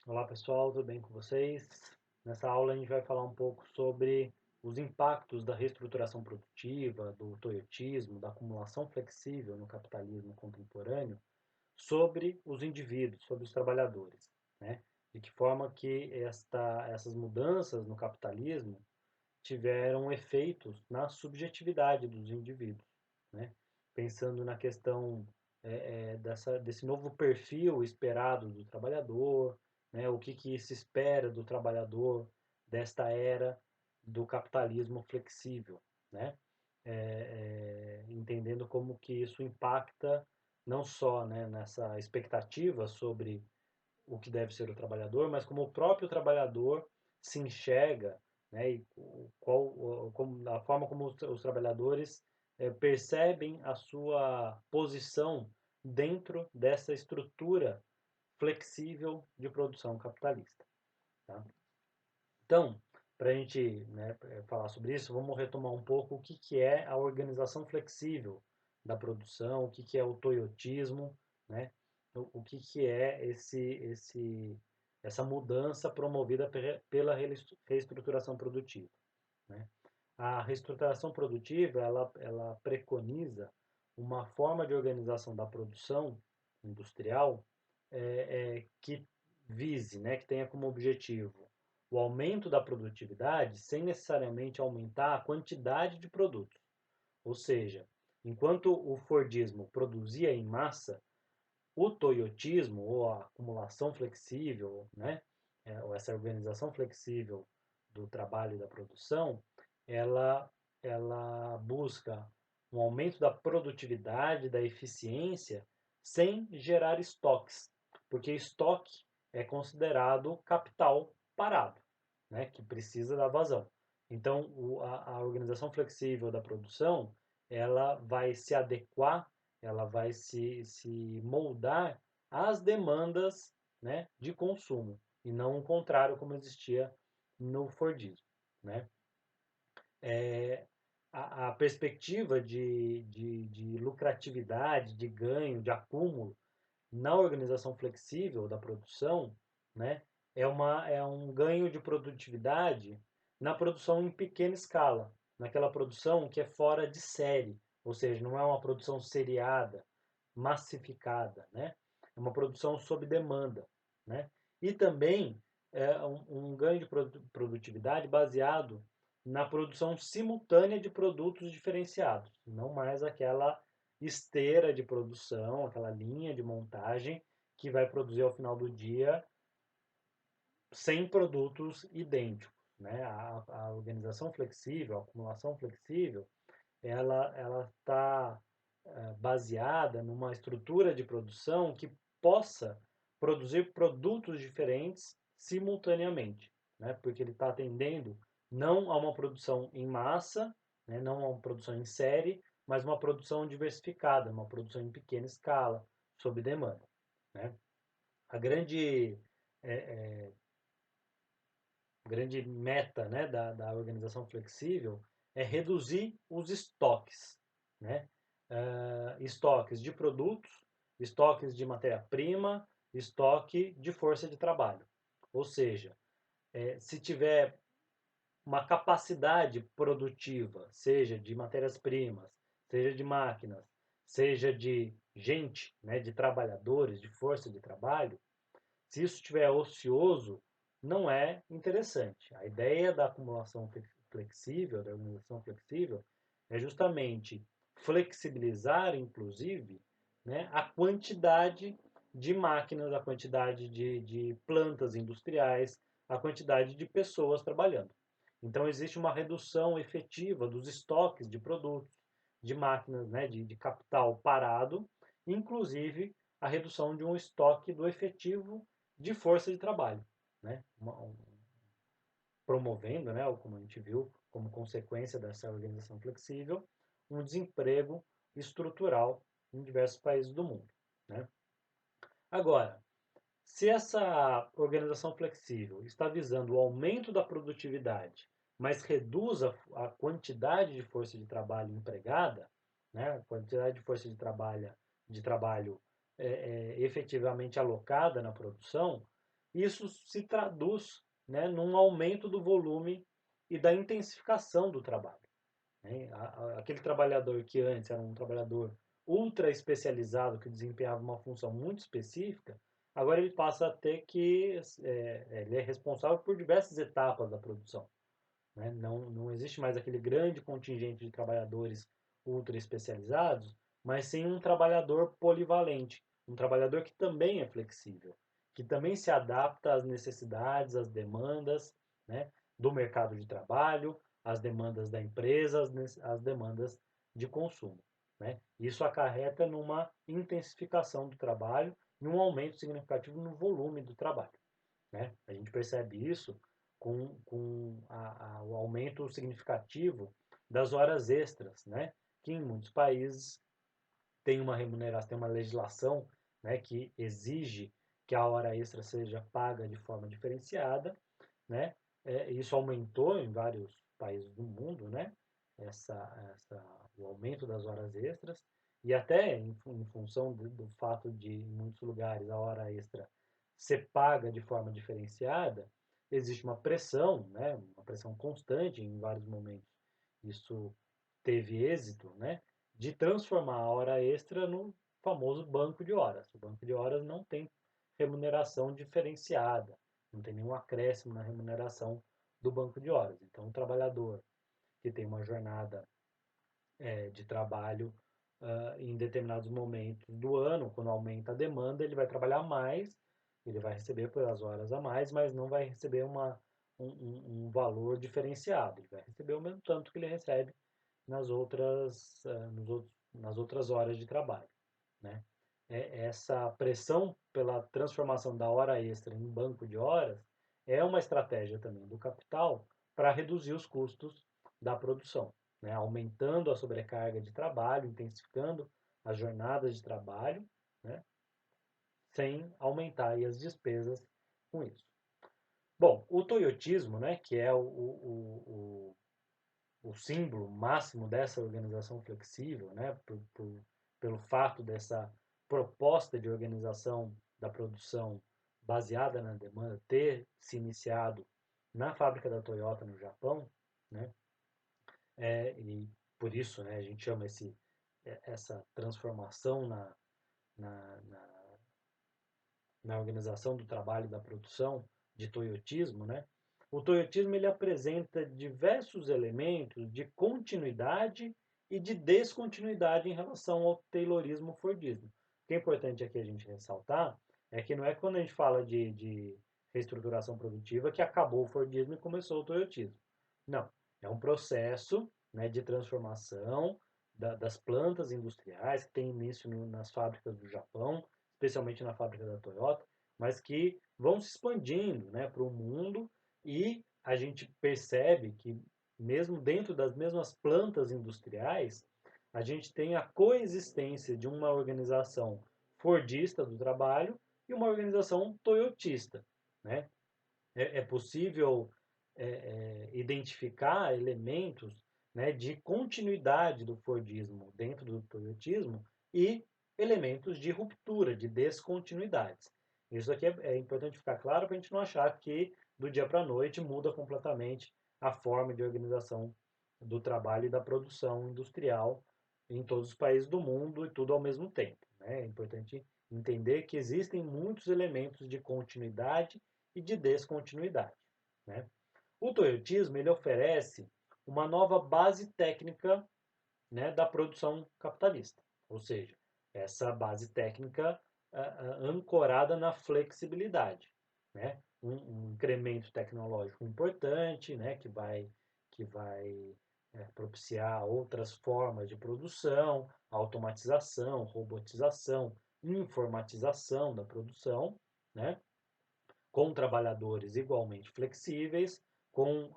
Olá pessoal, tudo bem com vocês? Nessa aula a gente vai falar um pouco sobre os impactos da reestruturação produtiva, do toyotismo, da acumulação flexível no capitalismo contemporâneo sobre os indivíduos, sobre os trabalhadores, né? De que forma que essas mudanças no capitalismo tiveram efeitos na subjetividade dos indivíduos, né? Pensando na questão desse novo perfil esperado do trabalhador, né? O que se espera do trabalhador desta era do capitalismo flexível, né? Entendendo como que isso impacta não só, né, nessa expectativa sobre o que deve ser o trabalhador, mas como o próprio trabalhador se enxerga, né, e a forma como os trabalhadores percebem a sua posição dentro dessa estrutura flexível de produção capitalista. Tá? Então, para a gente, né, falar sobre isso, vamos retomar um pouco o que é a organização flexível da produção, o que é o toyotismo, né, o que é essa mudança promovida pela reestruturação produtiva. Né? A reestruturação produtiva ela preconiza uma forma de organização da produção industrial que vise, né, que tenha como objetivo o aumento da produtividade sem necessariamente aumentar a quantidade de produtos. Ou seja, enquanto o Fordismo produzia em massa, o Toyotismo, ou a acumulação flexível, né, ou essa organização flexível do trabalho e da produção, ela, ela busca um aumento da produtividade, da eficiência, sem gerar estoques, porque estoque é considerado capital parado, né, que precisa da vazão. Então, a organização flexível da produção, ela vai se adequar, ela vai se moldar às demandas, né, de consumo, e não o contrário como existia no Fordismo. Né? É, a perspectiva de lucratividade, de ganho, de acúmulo na organização flexível da produção, né, é um ganho de produtividade na produção em pequena escala, naquela produção que é fora de série, ou seja, não é uma produção seriada, massificada, né? É uma produção sob demanda, né? E também é um ganho de produtividade baseado na produção simultânea de produtos diferenciados, não mais aquela esteira de produção, aquela linha de montagem que vai produzir ao final do dia 100 produtos idênticos. Né? A organização flexível, a acumulação flexível, ela está baseada numa estrutura de produção que possa produzir produtos diferentes simultaneamente, né? Porque ele está atendendo não a uma produção em massa, né? Não a uma produção em série, mas uma produção diversificada, uma produção em pequena escala, sob demanda. Né? A grande meta, né, da organização flexível é reduzir os estoques, né? Estoques de produtos, estoques de matéria-prima, estoque de força de trabalho. Ou seja, se tiver uma capacidade produtiva, seja de matérias-primas, seja de máquinas, seja de gente, né, de trabalhadores, de força de trabalho, se isso estiver ocioso, não é interessante. A ideia da acumulação flexível, da organização flexível, é justamente flexibilizar, inclusive, né, a quantidade de máquinas, a quantidade de plantas industriais, a quantidade de pessoas trabalhando. Então, existe uma redução efetiva dos estoques de produtos, de máquinas, né, de capital parado, inclusive a redução de um estoque do efetivo de força de trabalho, né? Promovendo, né, como a gente viu, como consequência dessa organização flexível, um desemprego estrutural em diversos países do mundo. Né? Agora, se essa organização flexível está visando o aumento da produtividade, mas reduz a quantidade de força de trabalho empregada, né, a quantidade de força de trabalho efetivamente alocada na produção, isso se traduz, né, num aumento do volume e da intensificação do trabalho, né? Aquele trabalhador que antes era um trabalhador ultra especializado, que desempenhava uma função muito específica, agora ele passa a ter que, ele é responsável por diversas etapas da produção, né? Não existe mais aquele grande contingente de trabalhadores ultra especializados, mas sim um trabalhador polivalente, um trabalhador que também é flexível, que também se adapta às necessidades, às demandas, né, do mercado de trabalho, às demandas da empresa, às demandas de consumo, né? Isso acarreta numa intensificação do trabalho e um aumento significativo no volume do trabalho, né? A gente percebe isso com o aumento significativo das horas extras, né? Que em muitos países tem uma remuneração, tem uma legislação, né, que exige que a hora extra seja paga de forma diferenciada, né? Isso aumentou em vários países do mundo, né? O aumento das horas extras e até em função do fato de em muitos lugares a hora extra ser paga de forma diferenciada, existe uma pressão, né? Uma pressão constante em vários momentos. Isso teve êxito, né? De transformar a hora extra no famoso banco de horas. O banco de horas não tem remuneração diferenciada, não tem nenhum acréscimo na remuneração do banco de horas. Então, o trabalhador que tem uma jornada de trabalho em determinados momentos do ano, quando aumenta a demanda, ele vai trabalhar mais, ele vai receber pelas horas a mais, mas não vai receber um valor diferenciado. Ele vai receber o mesmo tanto que ele recebe nas outras horas de trabalho, né? Essa pressão pela transformação da hora extra em banco de horas é uma estratégia também do capital para reduzir os custos da produção, né? Aumentando a sobrecarga de trabalho, intensificando as jornadas de trabalho, né? Sem aumentar aí as despesas com isso. Bom, o toyotismo, né, que é o símbolo máximo dessa organização flexível, né, pelo fato dessa proposta de organização da produção baseada na demanda ter se iniciado na fábrica da Toyota no Japão, né, e por isso, né, a gente chama essa transformação na, na, na organização do trabalho e da produção de toyotismo, né? O toyotismo ele apresenta diversos elementos de continuidade e de descontinuidade em relação ao taylorismo-fordismo. O que é importante aqui a gente ressaltar é que não é quando a gente fala de reestruturação produtiva que acabou o Fordismo e começou o toyotismo. Não, é um processo, né, de transformação das plantas industriais que tem início nas fábricas do Japão, especialmente na fábrica da Toyota, mas que vão se expandindo, né, para o mundo e a gente percebe que mesmo dentro das mesmas plantas industriais, a gente tem a coexistência de uma organização fordista do trabalho e uma organização toyotista, né? É possível identificar elementos, né, de continuidade do Fordismo dentro do Toyotismo e elementos de ruptura, de descontinuidades. Isso aqui é importante ficar claro para a gente não achar que do dia para a noite muda completamente a forma de organização do trabalho e da produção industrial em todos os países do mundo e tudo ao mesmo tempo, né? É importante entender que existem muitos elementos de continuidade e de descontinuidade, né? O toyotismo ele oferece uma nova base técnica, né, da produção capitalista, ou seja, essa base técnica ancorada na flexibilidade, né? Um incremento tecnológico importante, né, que vai propiciar outras formas de produção, automatização, robotização, informatização da produção, né? Com trabalhadores igualmente flexíveis, com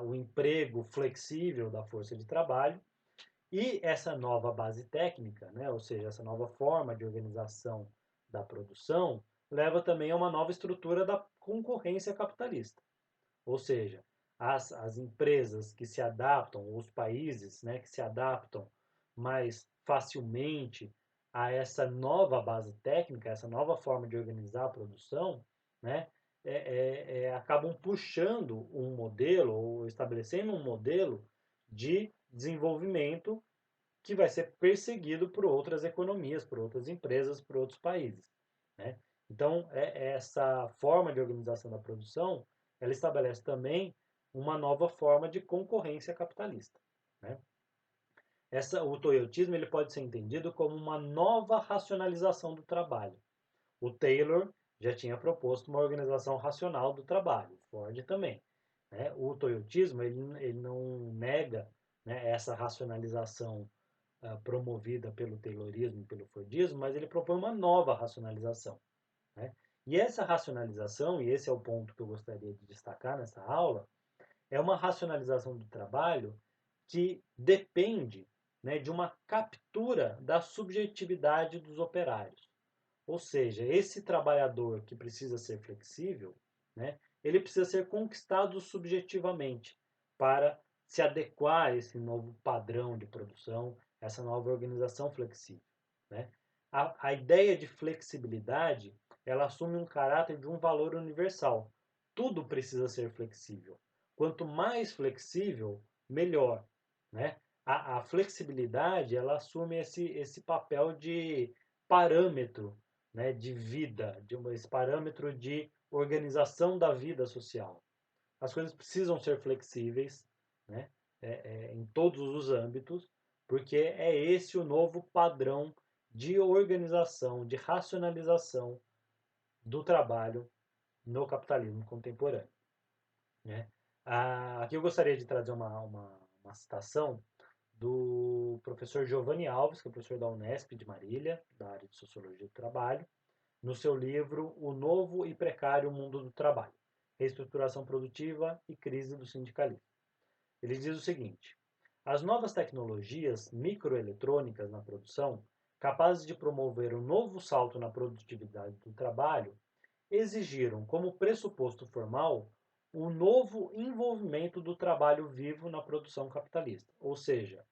o emprego flexível da força de trabalho, e essa nova base técnica, né, ou seja, essa nova forma de organização da produção, leva também a uma nova estrutura da concorrência capitalista. Ou seja, as empresas que se adaptam, os países, né, que se adaptam mais facilmente a essa nova base técnica, essa nova forma de organizar a produção, né, acabam puxando um modelo ou estabelecendo um modelo de desenvolvimento que vai ser perseguido por outras economias, por outras empresas, por outros países, né? Então, essa forma de organização da produção, ela estabelece também uma nova forma de concorrência capitalista, né? O toyotismo ele pode ser entendido como uma nova racionalização do trabalho. O Taylor já tinha proposto uma organização racional do trabalho, Ford também, né? O toyotismo ele não nega, né, essa racionalização promovida pelo Taylorismo e pelo Fordismo, mas ele propõe uma nova racionalização, né? E essa racionalização, e esse é o ponto que eu gostaria de destacar nessa aula, é uma racionalização do trabalho que depende, né, de uma captura da subjetividade dos operários. Ou seja, esse trabalhador que precisa ser flexível, né, ele precisa ser conquistado subjetivamente para se adequar a esse novo padrão de produção, essa nova organização flexível, né? A ideia de flexibilidade, ela assume um caráter de um valor universal. Tudo precisa ser flexível. Quanto mais flexível, melhor, né? A flexibilidade, ela assume esse papel de parâmetro, né, de vida, esse parâmetro de organização da vida social. As coisas precisam ser flexíveis, né, em todos os âmbitos, porque é esse o novo padrão de organização, de racionalização do trabalho no capitalismo contemporâneo, né? Aqui eu gostaria de trazer uma citação do professor Giovanni Alves, que é professor da Unesp de Marília, da área de Sociologia do Trabalho, no seu livro O Novo e Precário Mundo do Trabalho, Reestruturação Produtiva e Crise do Sindicalismo. Ele diz o seguinte: as novas tecnologias microeletrônicas na produção, capazes de promover um novo salto na produtividade do trabalho, exigiram como pressuposto formal um novo envolvimento do trabalho vivo na produção capitalista. Ou seja,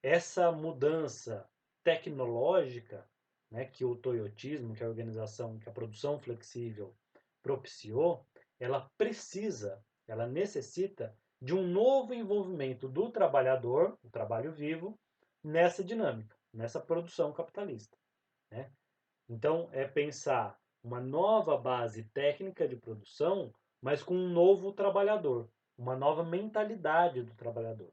essa mudança tecnológica, né, que o toyotismo, que a organização, que a produção flexível propiciou, ela necessita de um novo envolvimento do trabalhador, o trabalho vivo, nessa dinâmica, nessa produção capitalista, né? Então, é pensar uma nova base técnica de produção, mas com um novo trabalhador, uma nova mentalidade do trabalhador.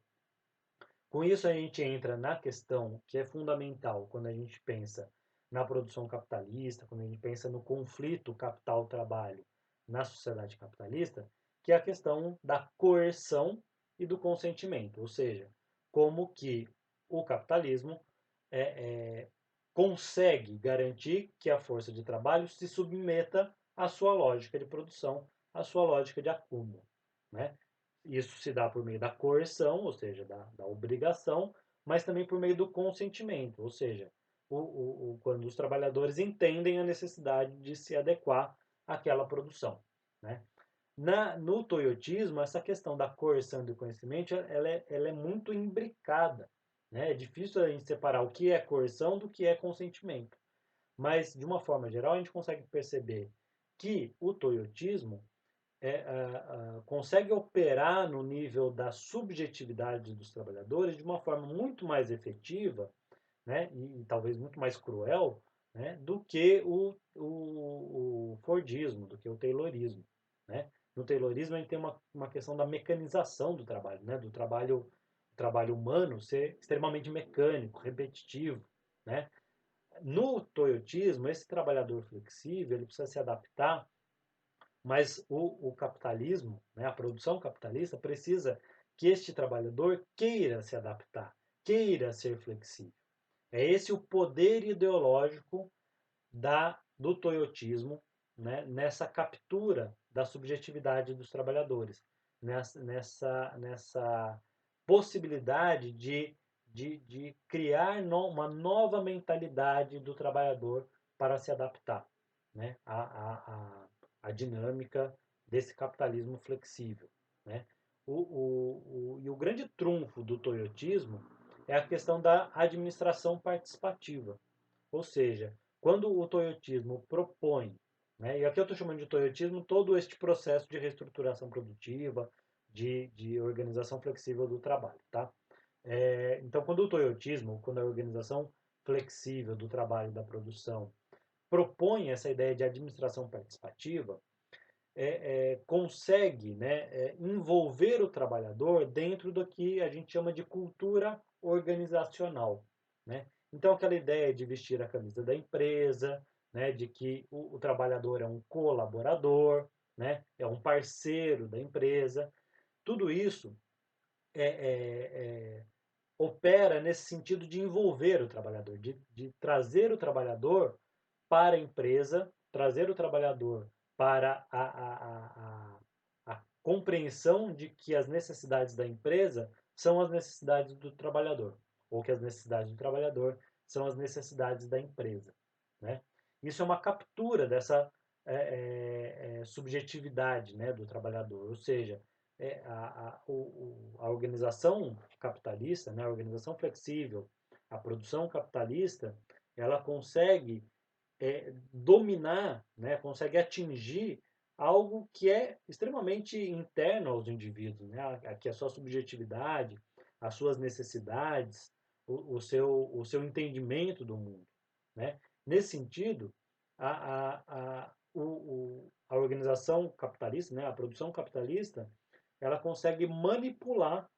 Com isso, a gente entra na questão que é fundamental quando a gente pensa na produção capitalista, quando a gente pensa no conflito capital-trabalho na sociedade capitalista, que é a questão da coerção e do consentimento, ou seja, como que o capitalismo é, é, consegue garantir que a força de trabalho se submeta à sua lógica de produção, à sua lógica de acúmulo, né? Isso se dá por meio da coerção, ou seja, da obrigação, mas também por meio do consentimento, ou seja, quando os trabalhadores entendem a necessidade de se adequar àquela produção, né? No toyotismo, essa questão da coerção e do conhecimento, ela é muito imbricada, né? É difícil a gente separar o que é coerção do que é consentimento. Mas, de uma forma geral, a gente consegue perceber que o toyotismo consegue operar no nível da subjetividade dos trabalhadores de uma forma muito mais efetiva, né, e talvez muito mais cruel, né, do que o Fordismo, do que o Taylorismo, né? No Taylorismo a gente tem uma questão da mecanização do trabalho, né, do trabalho humano ser extremamente mecânico, repetitivo, né? No toyotismo, esse trabalhador flexível ele precisa se adaptar, mas o capitalismo, né, a produção capitalista, precisa que este trabalhador queira se adaptar, queira ser flexível. É esse o poder ideológico do toyotismo, né, nessa captura da subjetividade dos trabalhadores, nessa possibilidade de criar uma nova mentalidade do trabalhador para se adaptar, né, à dinâmica desse capitalismo flexível, né? E o grande trunfo do toyotismo é a questão da administração participativa. Ou seja, quando o toyotismo propõe né? E aqui eu estou chamando de toyotismo todo este processo de reestruturação produtiva, de organização flexível do trabalho, tá? Então, quando o toyotismo, quando a organização flexível do trabalho e da produção propõe essa ideia de administração participativa, consegue, né, envolver o trabalhador dentro do que a gente chama de cultura organizacional, né? Então, aquela ideia de vestir a camisa da empresa, né, de que o trabalhador é um colaborador, né, é um parceiro da empresa, tudo isso é, é, é, opera nesse sentido de envolver o trabalhador, de trazer o trabalhador para a empresa, trazer o trabalhador para a compreensão de que as necessidades da empresa são as necessidades do trabalhador, ou que as necessidades do trabalhador são as necessidades da empresa. Né? Isso é uma captura dessa subjetividade, né, do trabalhador, ou seja, a organização capitalista, né, a organização flexível, a produção capitalista, ela consegue dominar, né, consegue atingir algo que é extremamente interno aos indivíduos, né? Aqui a sua subjetividade, as suas necessidades, o seu entendimento do mundo, né? Nesse sentido, a organização capitalista, né, a produção capitalista, ela consegue manipular,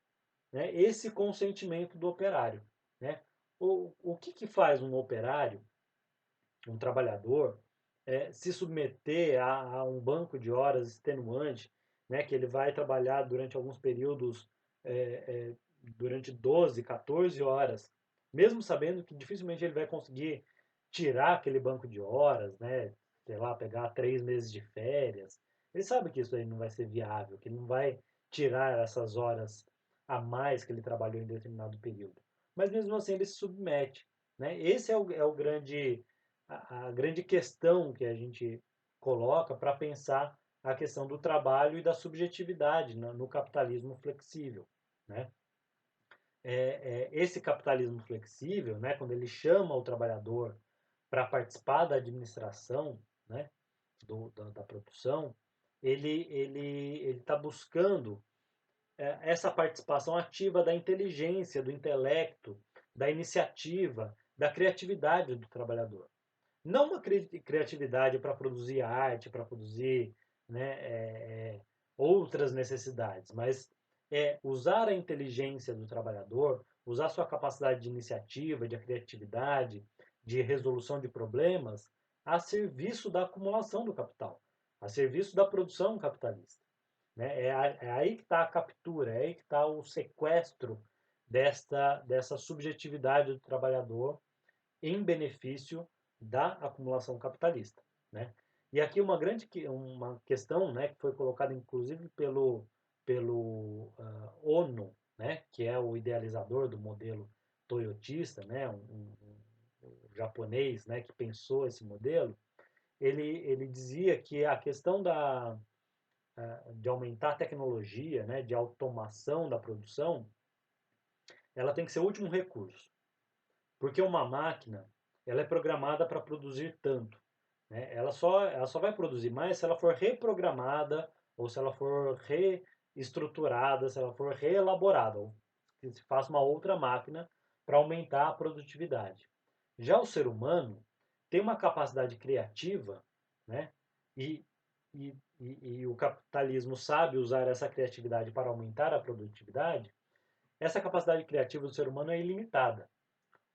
né, esse consentimento do operário, né? O que faz um operário, um trabalhador, se submeter a um banco de horas extenuante, né, que ele vai trabalhar durante alguns períodos, é, é, durante 12, 14 horas, mesmo sabendo que dificilmente ele vai conseguir tirar aquele banco de horas, né, sei lá, pegar 3 meses de férias. Ele sabe que isso aí não vai ser viável, que ele não vai tirar essas horas a mais que ele trabalhou em determinado período. Mas mesmo assim ele se submete. Né? Esse é o grande a grande questão que a gente coloca para pensar a questão do trabalho e da subjetividade no capitalismo flexível. Né? Esse capitalismo flexível, né, quando ele chama o trabalhador para participar da administração, né, da produção, ele está buscando essa participação ativa da inteligência, do intelecto, da iniciativa, da criatividade do trabalhador. Não uma criatividade para produzir arte, para produzir, né, outras necessidades, mas usar a inteligência do trabalhador, usar sua capacidade de iniciativa, de criatividade, de resolução de problemas a serviço da acumulação do capital, a serviço da produção capitalista. Né? É aí que está a captura, é aí que está o sequestro dessa subjetividade do trabalhador em benefício da acumulação capitalista, né? E aqui uma questão, né, que foi colocada inclusive pelo Ono, né, que é o idealizador do modelo toyotista, né, um japonês, né, que pensou esse modelo, ele dizia que a questão de aumentar a tecnologia, né, de automação da produção, ela tem que ser o último recurso. Porque uma máquina, ela é programada para produzir tanto. Né? Ela só vai produzir mais se ela for reprogramada ou se ela for reestruturada, se ela for reelaborada, ou que se faça uma outra máquina para aumentar a produtividade. Já o ser humano tem uma capacidade criativa, né? E, e o capitalismo sabe usar essa criatividade para aumentar a produtividade. Essa capacidade criativa do ser humano é ilimitada.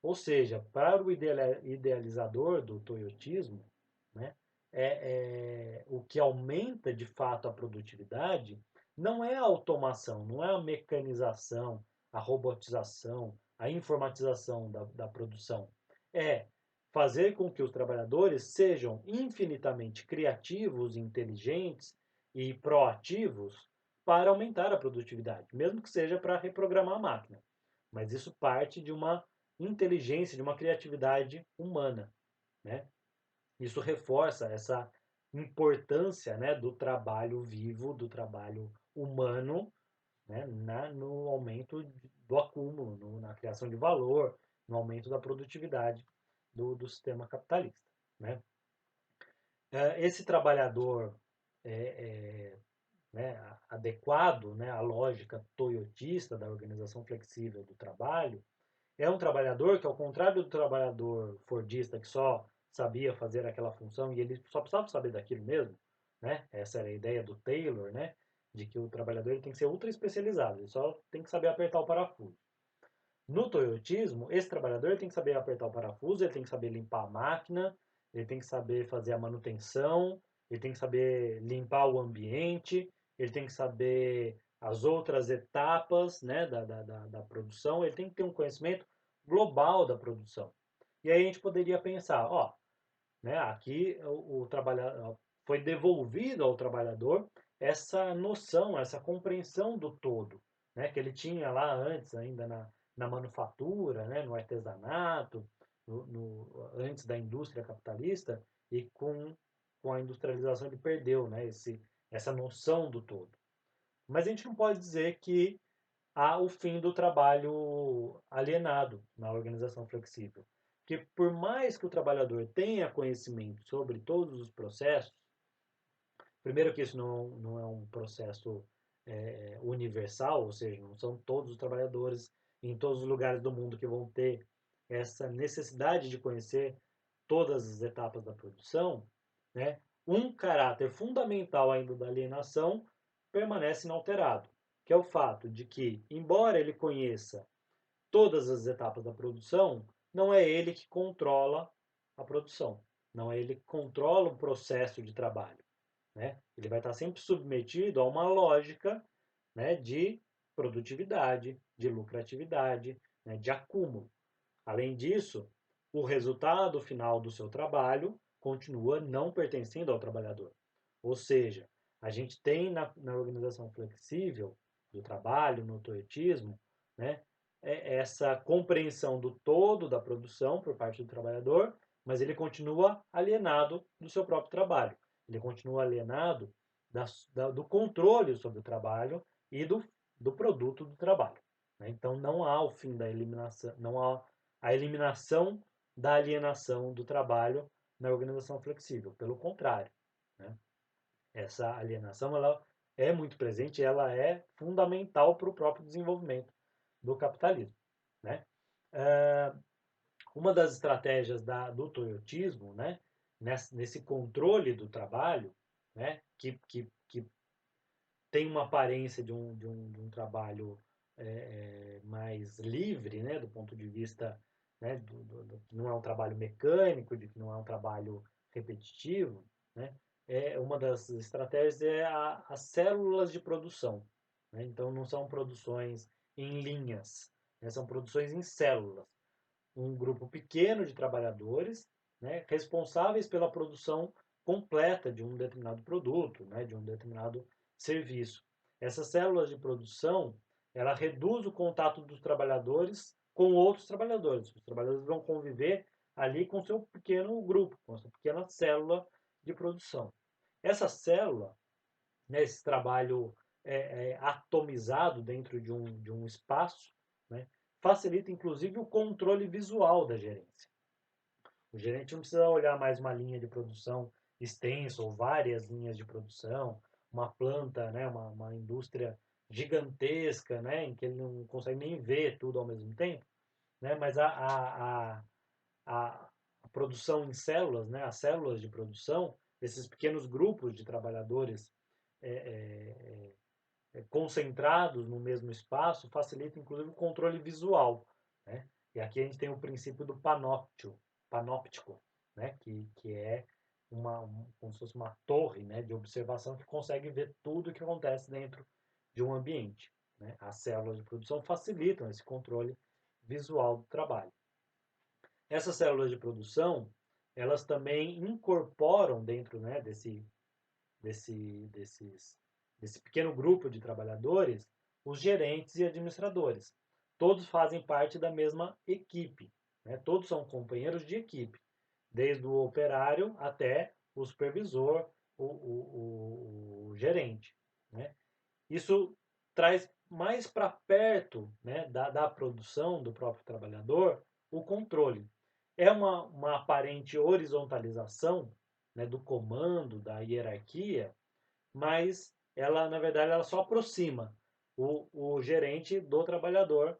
Ou seja, para o idealizador do toyotismo, né, o que aumenta de fato a produtividade não é a automação, não é a mecanização, a robotização, a informatização da produção. É fazer com que os trabalhadores sejam infinitamente criativos, inteligentes e proativos para aumentar a produtividade, mesmo que seja para reprogramar a máquina. Mas isso parte de uma inteligência, de uma criatividade humana, né? Isso reforça essa importância, né, do trabalho vivo, do trabalho humano, né, no aumento do acúmulo, na criação de valor, no aumento da produtividade do sistema capitalista, né? Esse trabalhador né, adequado, né, à lógica toyotista da organização flexível do trabalho, é um trabalhador que, ao contrário do trabalhador fordista que só sabia fazer aquela função e ele só precisava saber daquilo mesmo, né? Essa era a ideia do Taylor, né? De que o trabalhador ele tem que ser ultra especializado, ele só tem que saber apertar o parafuso. No toyotismo, esse trabalhador tem que saber apertar o parafuso, ele tem que saber limpar a máquina, ele tem que saber fazer a manutenção, ele tem que saber limpar o ambiente, ele tem que saber as outras etapas, né, da produção, ele tem que ter um conhecimento global da produção. E aí a gente poderia pensar, ó, né, aqui o trabalhador foi devolvido ao trabalhador essa noção, essa compreensão do todo, né, que ele tinha lá antes ainda na manufatura, né, no artesanato, antes da indústria capitalista, e com a industrialização ele perdeu, né, essa noção do todo. Mas a gente não pode dizer que há o fim do trabalho alienado na organização flexível. Porque por mais que o trabalhador tenha conhecimento sobre todos os processos, primeiro que isso não é um processo universal, ou seja, não são todos os trabalhadores em todos os lugares do mundo que vão ter essa necessidade de conhecer todas as etapas da produção, né? Um caráter fundamental ainda da alienação permanece inalterado, que é o fato de que, embora ele conheça todas as etapas da produção, não é ele que controla a produção, não é ele que controla o processo de trabalho, né? Ele vai estar sempre submetido a uma lógica, né, de produtividade, de lucratividade, né, de acúmulo. Além disso, o resultado final do seu trabalho continua não pertencendo ao trabalhador. Ou seja, a gente tem na organização flexível do trabalho, no toyotismo, né, essa compreensão do todo da produção por parte do trabalhador, mas ele continua alienado do seu próprio trabalho. Ele continua alienado do controle sobre o trabalho e do produto do trabalho. Né? Então não há o fim da eliminação, não há a eliminação da alienação do trabalho na organização flexível. Pelo contrário, né? Essa alienação ela é muito presente, ela é fundamental para o próprio desenvolvimento do capitalismo. Né? Uma das estratégias do toyotismo, né, nesse controle do trabalho, né, que tem uma aparência de um trabalho mais livre, né, do ponto de vista, né, que não é um trabalho mecânico, de que não é um trabalho repetitivo, né, uma das estratégias é as células de produção. Né? Então, não são produções em linhas, né, são produções em células. Um grupo pequeno de trabalhadores, né, responsáveis pela produção completa de um determinado produto, né, de um determinado serviço. Essas células de produção, ela reduz o contato dos trabalhadores com outros trabalhadores. Os trabalhadores vão conviver ali com seu pequeno grupo, com sua pequena célula de produção. Essa célula, né, esse trabalho atomizado dentro de um espaço, né, facilita inclusive o controle visual da gerência. O gerente não precisa olhar mais uma linha de produção extensa ou várias linhas de produção, uma planta, né, uma indústria gigantesca, né, em que ele não consegue nem ver tudo ao mesmo tempo, né, mas a produção em células, né, as células de produção, esses pequenos grupos de trabalhadores é, concentrados no mesmo espaço, facilita inclusive o controle visual. Né? E aqui a gente tem o princípio do panóptico, né? que é como se fosse uma torre, né, de observação que consegue ver tudo o que acontece dentro de um ambiente. Né? As células de produção facilitam esse controle visual do trabalho. Essas células de produção, elas também incorporam dentro, né, desse pequeno grupo de trabalhadores os gerentes e administradores. Todos fazem parte da mesma equipe, né? Todos são companheiros de equipe, desde o operário até o supervisor, o gerente. Né? Isso traz mais para perto, né, da produção do próprio trabalhador o controle. É uma aparente horizontalização, né, do comando, da hierarquia, mas ela, na verdade, ela só aproxima o gerente do trabalhador,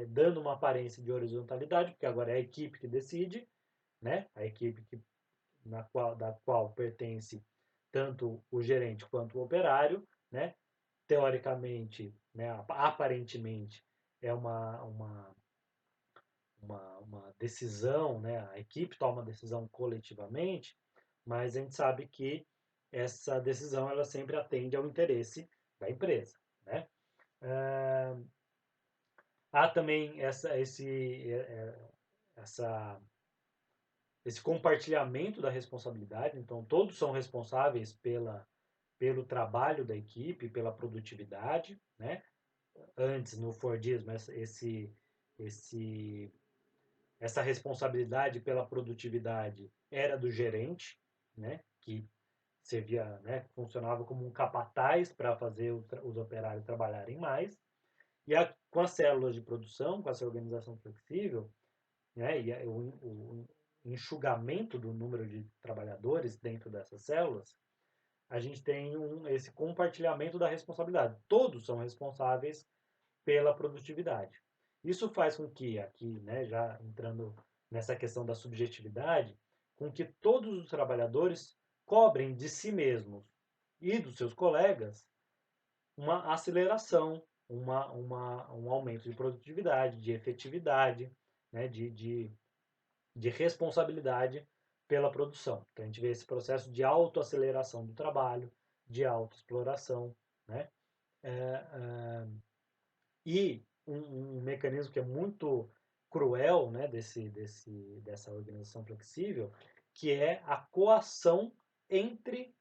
dando uma aparência de horizontalidade, porque agora é a equipe que decide, né? A equipe da qual pertence tanto o gerente quanto o operário, né? Teoricamente, né, aparentemente, é uma decisão, né? A equipe toma uma decisão coletivamente, mas a gente sabe que essa decisão ela sempre atende ao interesse da empresa, né? Ah, há também essa, esse compartilhamento da responsabilidade, então todos são responsáveis pelo trabalho da equipe, pela produtividade, né? Antes, no Fordismo, esse, essa responsabilidade pela produtividade era do gerente, né? Que servia, né? Funcionava como um capataz para fazer os operários trabalharem mais. E com as células de produção, com essa organização flexível, né? E o enxugamento do número de trabalhadores dentro dessas células, a gente tem esse compartilhamento da responsabilidade. Todos são responsáveis pela produtividade. Isso faz com que, aqui, né, já entrando nessa questão da subjetividade, com que todos os trabalhadores cobrem de si mesmos e dos seus colegas uma aceleração, um aumento de produtividade, de efetividade, né, de responsabilidade pela produção. Então a gente vê esse processo de autoaceleração do trabalho, de autoexploração, né? É, é, e um mecanismo que é muito cruel, né, dessa organização flexível, que é a coação entre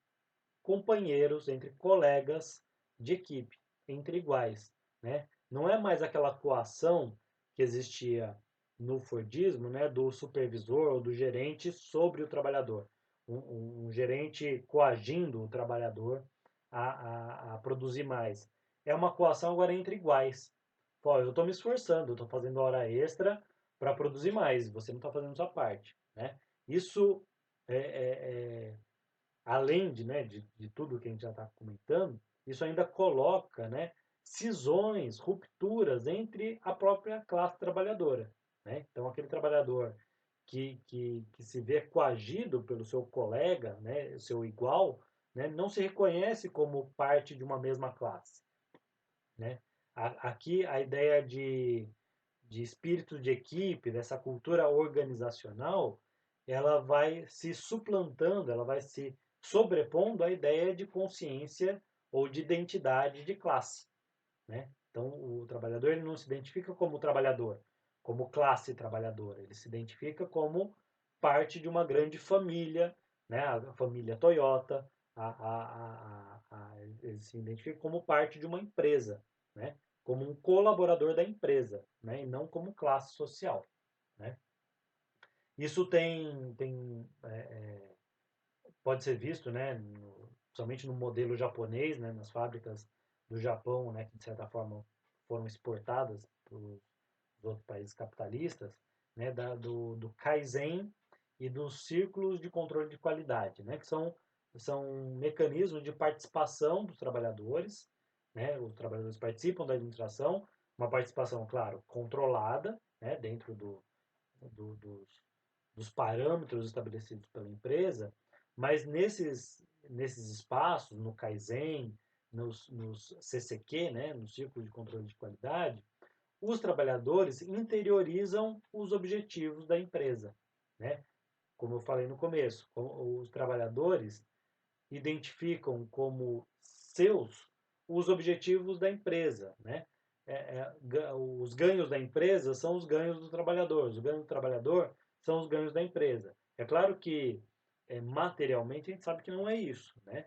companheiros, entre colegas de equipe, entre iguais, né? Não é mais aquela coação que existia no Fordismo, né, do supervisor ou do gerente sobre o trabalhador. Um gerente coagindo o trabalhador a produzir mais. É uma coação agora entre iguais. Pô, eu estou me esforçando, eu estou fazendo hora extra para produzir mais, você não está fazendo sua parte, né? Isso é, além de tudo que a gente já está comentando, isso ainda coloca, né, cisões, rupturas entre a própria classe trabalhadora, né? Então, aquele trabalhador que se vê coagido pelo seu colega, né, seu igual, né, não se reconhece como parte de uma mesma classe, né? Aqui a ideia de espírito de equipe, dessa cultura organizacional, ela vai se suplantando, ela vai se sobrepondo à ideia de consciência ou de identidade de classe, né? Então, o trabalhador ele não se identifica como trabalhador, como classe trabalhadora, ele se identifica como parte de uma grande família, né? A família Toyota, ele se identifica como parte de uma empresa, né? Como um colaborador da empresa, né? E não como classe social, né? Isso pode ser visto, né? Somente no modelo japonês, né? Nas fábricas do Japão, né? Que de certa forma foram exportadas para os outros países capitalistas, né? Do Kaizen e dos círculos de controle de qualidade, né? Que são mecanismos de participação dos trabalhadores, né? Os trabalhadores participam da administração, uma participação, claro, controlada, né? Dentro do, dos, dos parâmetros estabelecidos pela empresa, mas nesses espaços, no Kaizen, nos CCQ, né? No Círculo de Controle de Qualidade, os trabalhadores interiorizam os objetivos da empresa, né? Como eu falei no começo, os trabalhadores identificam como seus os objetivos da empresa, né? Os ganhos da empresa são os ganhos do trabalhador, os ganhos do trabalhador são os ganhos da empresa. É claro que materialmente a gente sabe que não é isso, né?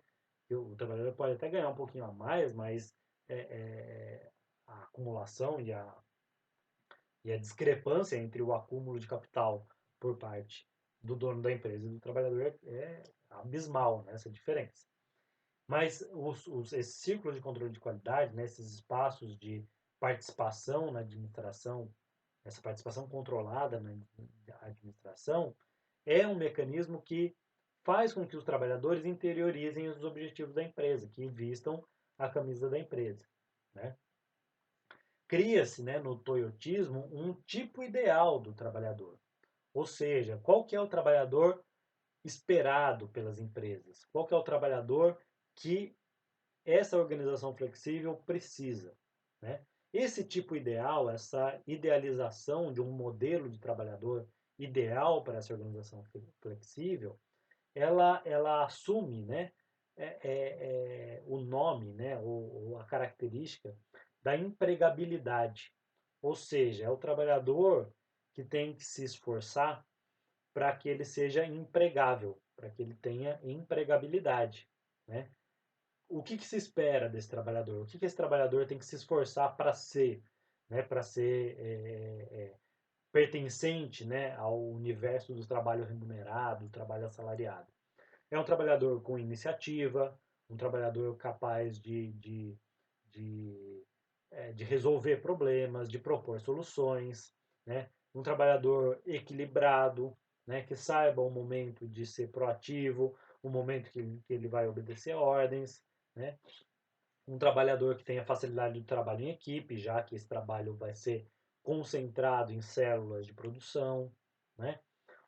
O trabalhador pode até ganhar um pouquinho a mais, mas é, é, a acumulação e a discrepância entre o acúmulo de capital por parte do dono da empresa e do trabalhador é abismal, né, essa diferença. Mas esses círculos de controle de qualidade, né, esses espaços de participação na administração, essa participação controlada na administração, é um mecanismo que faz com que os trabalhadores interiorizem os objetivos da empresa, que vistam a camisa da empresa, né? Cria-se, né, no toyotismo um tipo ideal do trabalhador. Ou seja, qual que é o trabalhador esperado pelas empresas? Qual que é o trabalhador que essa organização flexível precisa, né? Esse tipo ideal, essa idealização de um modelo de trabalhador ideal para essa organização flexível, ela assume, né, o nome, né, ou a característica da empregabilidade. Ou seja, é o trabalhador que tem que se esforçar para que ele seja empregável, para que ele tenha empregabilidade, né? O que se espera desse trabalhador? O que esse trabalhador tem que se esforçar para ser, né? Para ser pertencente, né, ao universo do trabalho remunerado, do trabalho assalariado. É um trabalhador com iniciativa, um trabalhador capaz de, de resolver problemas, de propor soluções, né? Um trabalhador equilibrado, né? Que saiba o momento de ser proativo, o momento que ele vai obedecer ordens, né? Um trabalhador que tenha facilidade de trabalho em equipe, já que esse trabalho vai ser concentrado em células de produção, né?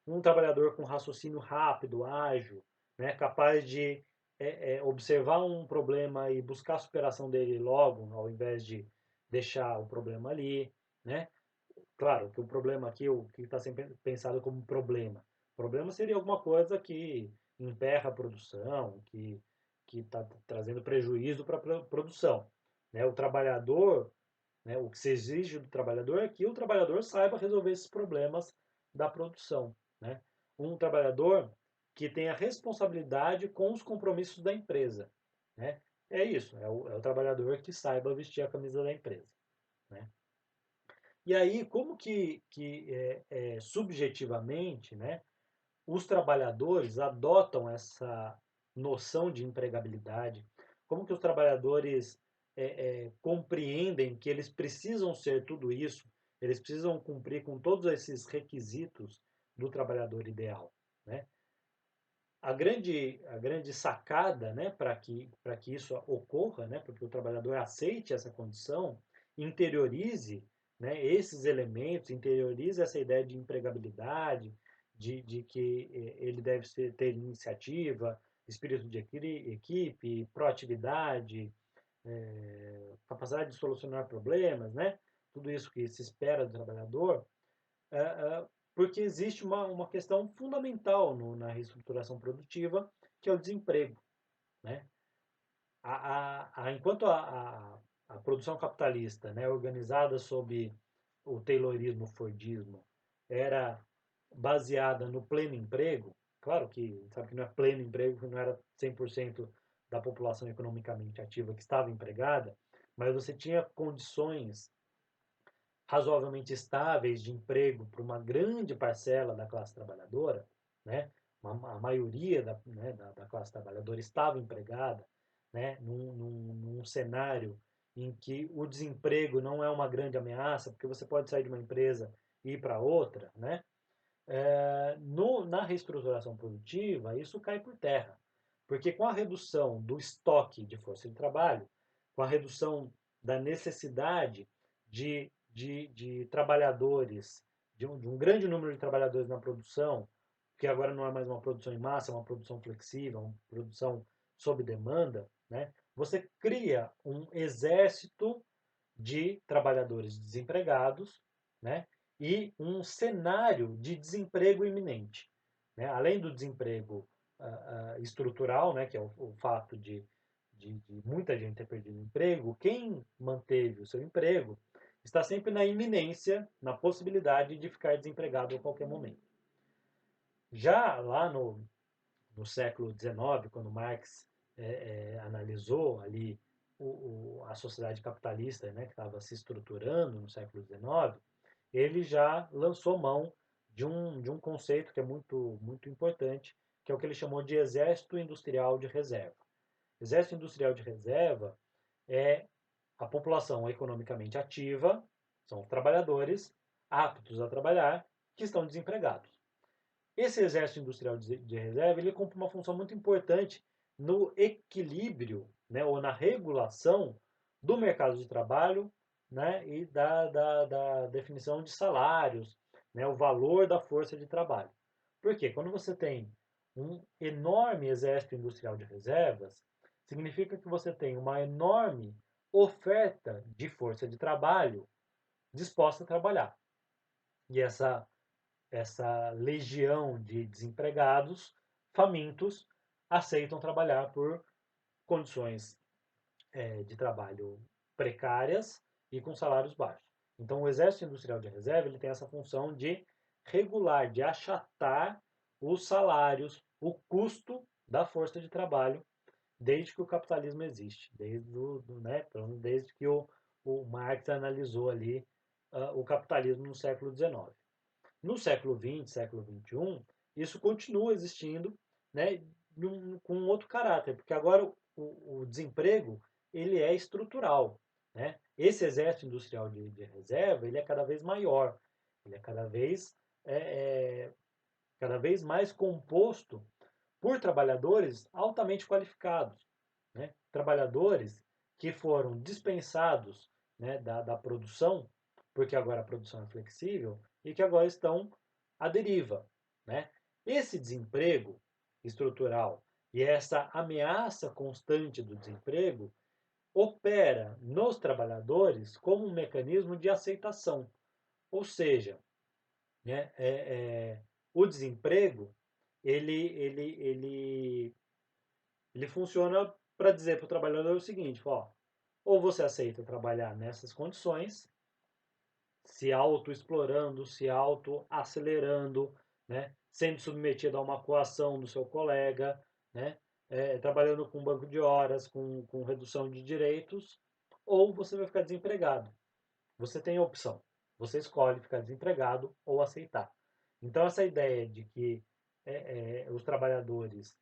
Um trabalhador com raciocínio rápido, ágil, né? Capaz de observar um problema e buscar a superação dele logo, ao invés de deixar o problema ali, né? Claro que o problema aqui, o que está sempre pensado como problema. Problema seria alguma coisa que emperra a produção, que está trazendo prejuízo para a produção. Né? O trabalhador, né, o que se exige do trabalhador é que o trabalhador saiba resolver esses problemas da produção. Né? Um trabalhador que tenha responsabilidade com os compromissos da empresa. Né? É isso, é o trabalhador que saiba vestir a camisa da empresa. Né? E aí, como que subjetivamente, né, os trabalhadores adotam essa noção de empregabilidade? Como que os trabalhadores compreendem que eles precisam ser tudo isso? Eles precisam cumprir com todos esses requisitos do trabalhador ideal, né? A grande sacada, né, para que isso ocorra, né, para que o trabalhador aceite essa condição, interiorize, né, esses elementos, interiorize essa ideia de empregabilidade, de que ele deve ter iniciativa, espírito de equipe, proatividade, capacidade de solucionar problemas, né, tudo isso que se espera do trabalhador, porque existe uma questão fundamental na reestruturação produtiva, que é o desemprego. Né? Enquanto a produção capitalista, né, organizada sob o Taylorismo, Fordismo, era baseada no pleno emprego, claro que sabe que não é pleno emprego, porque não era 100% da população economicamente ativa que estava empregada, mas você tinha condições razoavelmente estáveis de emprego para uma grande parcela da classe trabalhadora, né? A maioria da classe trabalhadora estava empregada, né? Num cenário em que o desemprego não é uma grande ameaça, porque você pode sair de uma empresa e ir para outra, né? Na reestruturação produtiva, isso cai por terra, porque com a redução do estoque de força de trabalho, com a redução da necessidade de trabalhadores, de um grande número de trabalhadores na produção, que agora não é mais uma produção em massa, é uma produção flexível, uma produção sob demanda, né? Você cria um exército de trabalhadores desempregados, né? E um cenário de desemprego iminente. Né? Além do desemprego estrutural, né? Que é o fato de muita gente ter perdido o emprego, quem manteve o seu emprego está sempre na iminência, na possibilidade de ficar desempregado a qualquer momento. Já lá no século XIX, quando Marx analisou ali a sociedade capitalista, né, que estava se estruturando no século XIX, ele já lançou mão de um conceito que é muito, muito importante, que é o que ele chamou de exército industrial de reserva. Exército industrial de reserva é a população economicamente ativa, são os trabalhadores aptos a trabalhar, que estão desempregados. Esse exército industrial de reserva, ele cumpre uma função muito importante no equilíbrio, né, ou na regulação do mercado de trabalho, né, e da definição de salários, né, o valor da força de trabalho. Por quê? Quando você tem um enorme exército industrial de reservas, significa que você tem uma enorme oferta de força de trabalho disposta a trabalhar. E essa legião de desempregados famintos aceitam trabalhar por condições de trabalho precárias e com salários baixos. Então, o Exército Industrial de Reserva ele tem essa função de regular, de achatar os salários, o custo da força de trabalho, desde que o capitalismo existe, desde que o Marx analisou ali o capitalismo no século XIX. No século XX, século XXI, isso continua existindo, né, com um outro caráter, porque agora o desemprego ele é estrutural, né? Esse exército industrial de reserva ele é cada vez maior, ele é cada vez mais composto por trabalhadores altamente qualificados, né? Trabalhadores que foram dispensados, né, da produção, porque agora a produção é flexível, e que agora estão à deriva. Né? Esse desemprego estrutural e essa ameaça constante do desemprego opera nos trabalhadores como um mecanismo de aceitação. Ou seja, né, o desemprego ele funciona para dizer para o trabalhador o seguinte, ó, ou você aceita trabalhar nessas condições, se auto-explorando, se auto-acelerando, né, sendo submetido a uma coação do seu colega, né, trabalhando com banco de horas, com redução de direitos, ou você vai ficar desempregado. Você tem a opção. Você escolhe ficar desempregado ou aceitar. Então, essa ideia de que os trabalhadores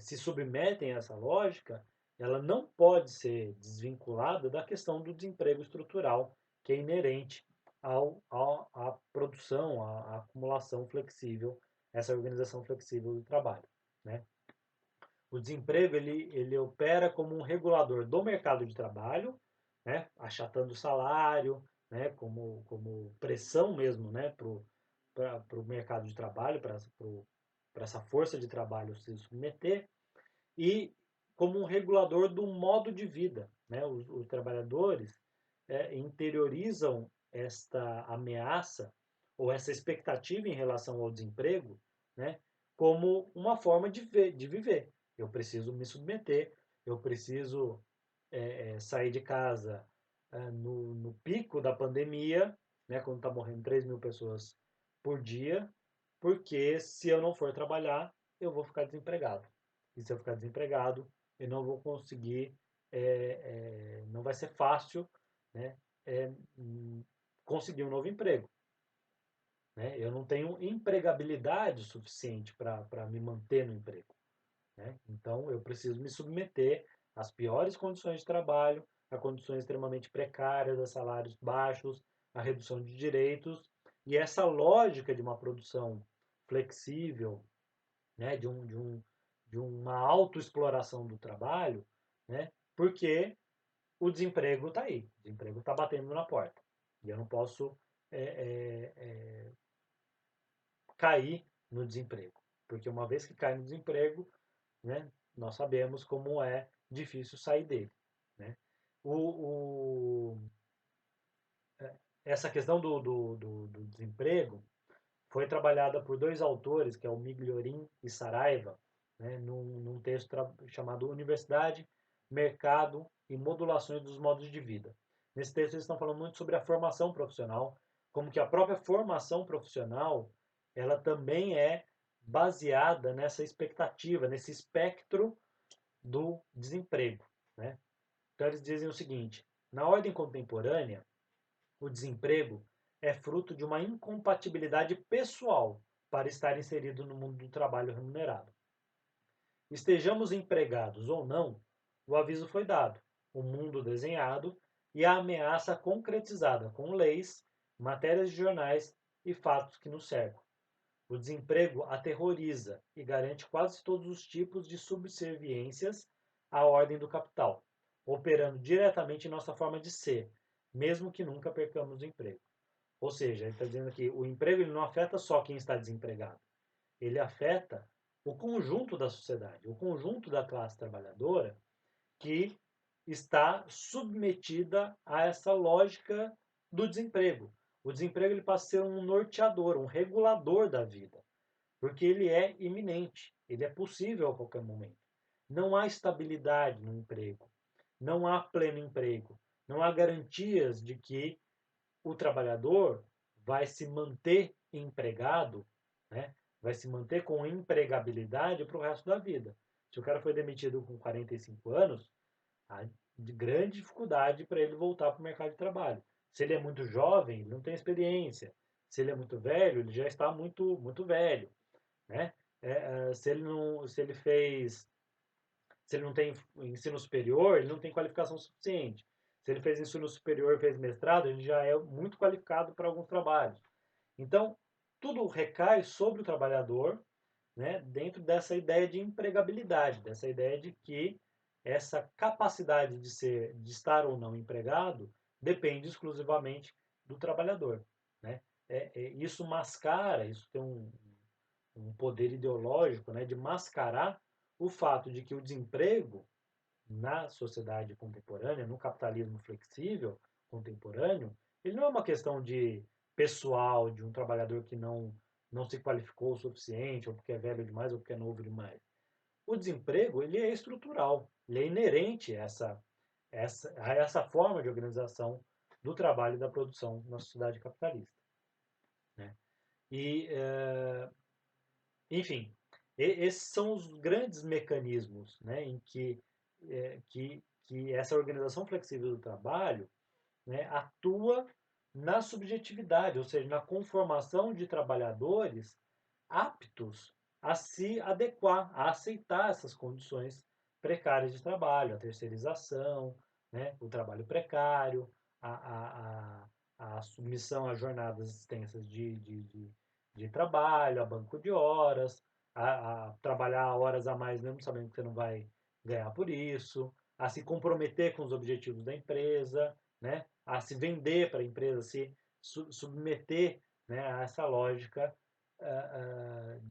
se submetem a essa lógica, ela não pode ser desvinculada da questão do desemprego estrutural, que é inerente à produção, à acumulação flexível, essa organização flexível do trabalho. Né? O desemprego ele opera como um regulador do mercado de trabalho, né? Achatando o salário, né? como pressão mesmo né? para o mercado de trabalho, para essa força de trabalho se submeter, e como um regulador do modo de vida. Né? Os trabalhadores interiorizam esta ameaça ou essa expectativa em relação ao desemprego né? como uma forma de viver. Eu preciso me submeter, eu preciso sair de casa no pico da pandemia, né? quando está morrendo 3 mil pessoas por dia, porque se eu não for trabalhar, eu vou ficar desempregado. E se eu ficar desempregado, eu não vou conseguir, não vai ser fácil né, é, conseguir um novo emprego. Né? Eu não tenho empregabilidade suficiente para me manter no emprego. Né? Então, eu preciso me submeter às piores condições de trabalho, a condições extremamente precárias, a salários baixos, a redução de direitos. E essa lógica de uma produção flexível, né, de uma autoexploração do trabalho, né, porque o desemprego está aí, o desemprego está batendo na porta. E eu não posso é, é, é, cair no desemprego, porque uma vez que cai no desemprego, né, nós sabemos como é difícil sair dele. Né? O, o, essa questão do desemprego foi trabalhada por dois autores, que é o Migliorin e Saraiva, né, num texto chamado Universidade, Mercado e Modulações dos Modos de Vida. Nesse texto eles estão falando muito sobre a formação profissional, como que a própria formação profissional ela também é baseada nessa expectativa, nesse espectro do desemprego. Né? Então eles dizem o seguinte: na ordem contemporânea, o desemprego é fruto de uma incompatibilidade pessoal para estar inserido no mundo do trabalho remunerado. Estejamos empregados ou não, o aviso foi dado, o mundo desenhado e a ameaça concretizada com leis, matérias de jornais e fatos que nos cercam. O desemprego aterroriza e garante quase todos os tipos de subserviências à ordem do capital, operando diretamente em nossa forma de ser, mesmo que nunca percamos o emprego. Ou seja, ele está dizendo que o emprego ele não afeta só quem está desempregado, ele afeta o conjunto da sociedade, o conjunto da classe trabalhadora que está submetida a essa lógica do desemprego. O desemprego ele passa a ser um norteador, um regulador da vida, porque ele é iminente, ele é possível a qualquer momento. Não há estabilidade no emprego, não há pleno emprego, não há garantias de que o trabalhador vai se manter empregado, né? Vai se manter com empregabilidade para o resto da vida. Se o cara foi demitido com 45 anos, há de grande dificuldade para ele voltar para o mercado de trabalho. Se ele é muito jovem, ele não tem experiência. Se ele é muito velho, ele já está muito velho, né? Se ele não, se ele não tem ensino superior, ele não tem qualificação suficiente. Se ele fez ensino superior, fez mestrado, ele já é muito qualificado para alguns trabalhos. Então, tudo recai sobre o trabalhador, né, dentro dessa ideia de empregabilidade, dessa ideia de que essa capacidade de estar ou não empregado depende exclusivamente do trabalhador, né? Isso mascara, isso tem um poder ideológico, né, de mascarar o fato de que o desemprego na sociedade contemporânea, no capitalismo flexível contemporâneo, ele não é uma questão de pessoal, de um trabalhador que não se qualificou o suficiente, ou porque é velho demais, ou porque é novo demais. O desemprego, ele é estrutural, ele é inerente a essa forma de organização do trabalho e da produção na sociedade capitalista, né? E, enfim, esses são os grandes mecanismos, né, em que essa organização flexível do trabalho, né, atua na subjetividade, ou seja, na conformação de trabalhadores aptos a se adequar, a aceitar essas condições precárias de trabalho, a terceirização, né, o trabalho precário, a submissão a jornadas extensas de trabalho, a banco de horas, a trabalhar horas a mais mesmo sabendo que você não vai ganhar por isso, a se comprometer com os objetivos da empresa, né, a se vender para a empresa, se submeter, né, a essa lógica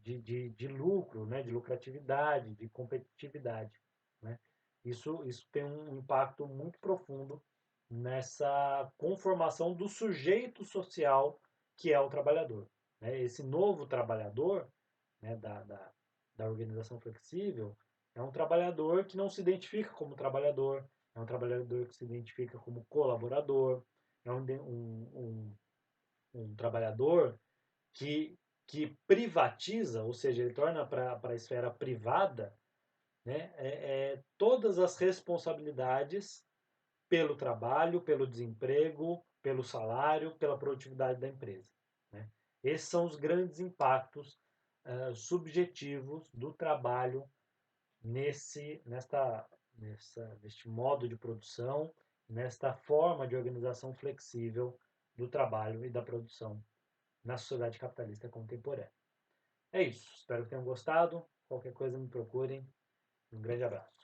de lucro, né, de lucratividade, de competitividade, né? Isso tem um impacto muito profundo nessa conformação do sujeito social que é o trabalhador, né? Esse novo trabalhador, né, da organização flexível é um trabalhador que não se identifica como trabalhador, é um trabalhador que se identifica como colaborador, é um trabalhador que, que privatiza, ou seja, ele torna para a esfera privada, né, todas as responsabilidades pelo trabalho, pelo desemprego, pelo salário, pela produtividade da empresa, né? Esses são os grandes impactos subjetivos do trabalho neste modo de produção, nesta forma de organização flexível do trabalho e da produção na sociedade capitalista contemporânea. É isso. Espero que tenham gostado. Qualquer coisa me procurem. Um grande abraço.